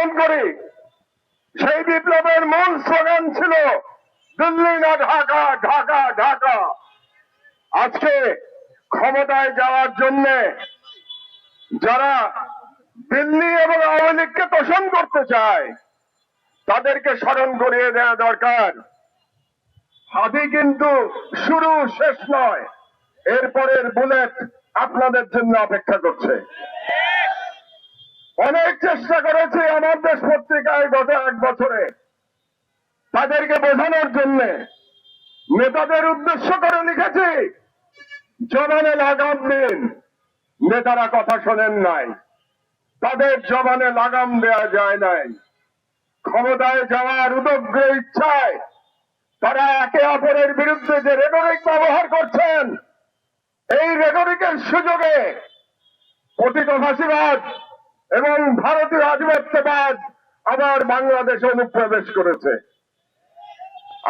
স্মরণ করি, সেই বিপ্লবের মূল স্লোগান ছিল দিল্লি না ঢাকা, ঢাকা ঢাকা। আজকে ক্ষমতায় যাওয়ার জন্য যারা দিল্লি এবং আওয়ামী লীগকে তোষণ করতে চায় তাদেরকে স্মরণ করিয়ে দেওয়া দরকার। হাদি কিন্তু শুরু শেষ নয়, এরপরের বুলেট আপনাদের জন্য অপেক্ষা করছে। অনেক চেষ্টা করেছি আমার দেশ পত্রিকায় গত 1 বছরে তাদেরকে বোঝানোর জন্য, নেতাদের উদ্দেশ্য করে লিখেছি জবানে লাগাম দিন। নেতারা কথা শোনেন নাই, তাদের জবানে লাগাম দেয়া যায় নাই। ক্ষমতায় যাওয়ার উদগ্র ইচ্ছায় তারা একে অপরের বিরুদ্ধে যে রেটরিক ব্যবহার করছেন, এই রেটরিকের সুযোগে পতিত ফাঁসিবাদ এবং ভারতীয় আধিপত্যবাদ আবার বাংলাদেশে অনুপ্রবেশ করেছে।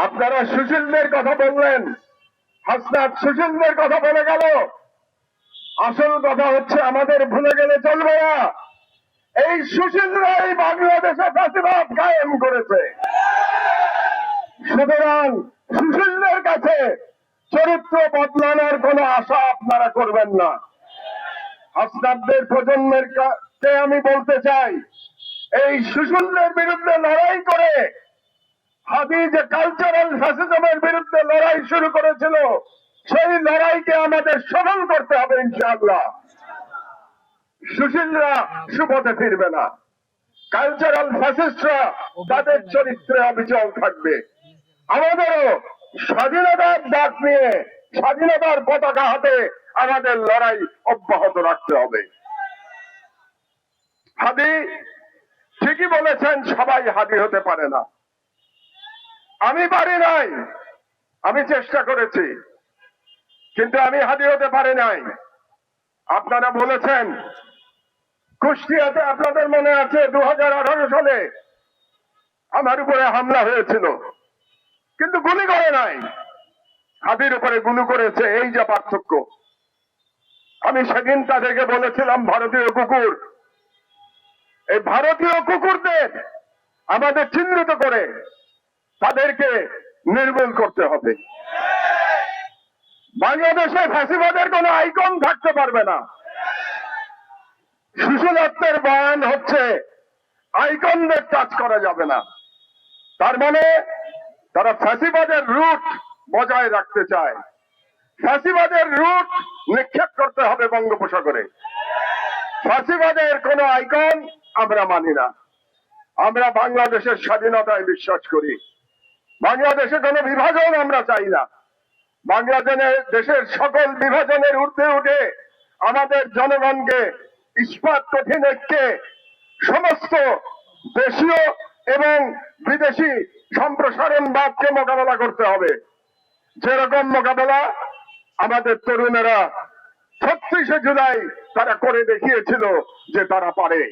আপনারা সুশীলদের কথা বললেন, হাসনাত সুশীলদের কথা বলে গেল। আসল কথা হচ্ছে আমাদের ভুলে গেলে চলবে না, এই সুশীলরাই বাংলাদেশে ফাঁসিবাদ কায়েম করেছে। সুতরাং সুশীলদের কাছে চরিত্র বদলানোর কোন আশা আপনারা করবেন না। হাসনাতদের প্রজন্মের কে আমি বলতে চাই, এই সুশীলদের বিরুদ্ধে লড়াই করে হাদি যে কালচারাল ফ্যাসিজমের বিরুদ্ধে লড়াই শুরু করেছিল, সেই লড়াইকে আমাদের সফল করতে হবে ইনশাআল্লাহ। সুশীলরা সুপথে ফিরবে না, কালচারাল ফ্যাসিস্টরা তাদের চরিত্রে অবিচল থাকবে। আমাদেরও স্বাধীনতার ডাক নিয়ে স্বাধীনতার পতাকা হাতে আমাদের লড়াই অব্যাহত রাখতে হবে। হাদি ঠিকই বলেছেন, সবাই হাদি হতে পারে না। আমি পারি নাই, আমি চেষ্টা করেছি, কিন্তু আমি হাদি হতে পারি নাই। আপনারা বলেছেন কুষ্টিয়াতে, আপনাদের মনে আছে 2018 সালে আমার উপরে হামলা হয়েছিল, কিন্তু গুলি করে নাই, হাদির উপরে গুলি করেছে। এই যে পার্থক্য। আমি সেদিন তাদেরকে বলেছিলাম ভারতীয় কুকুর, এই ভারতীয় কুকুরদের আমাদের চিহ্নিত করে তাদেরকে নির্মূল করতে হবে। বাংলাদেশে ফ্যাসিবাদের কোন আইকন থাকতে পারবে না। সুশীলত্বের বয়ান হচ্ছে আইকনদের টাচ করা যাবে না। তার মানে তারা ফ্যাসিবাদের রুট বজায় রাখতে চায়। ফ্যাসিবাদের রুট নিক্ষেপ করতে হবে বঙ্গোপসাগরে। ফ্যাসিবাদের কোন আইকন আমরা মানি না। আমরা বাংলাদেশের স্বাধীনতায় বিশ্বাস করি। বাংলাদেশে কোন বিভাজন আমরা চাই না। বাংলাদেশের সকল বিভাজনের ঊর্ধ্বে উঠে আমাদের জনগণকে ইস্পাত কঠিন ঐক্যে সমস্ত দেশীয় এবং বিদেশি সম্প্রসারণবাদকে মোকাবেলা করতে হবে। যেরকম মোকাবেলা আমাদের তরুণেরা 36শে জুলাই তারা করে দেখিয়েছিল যে তারা পারে।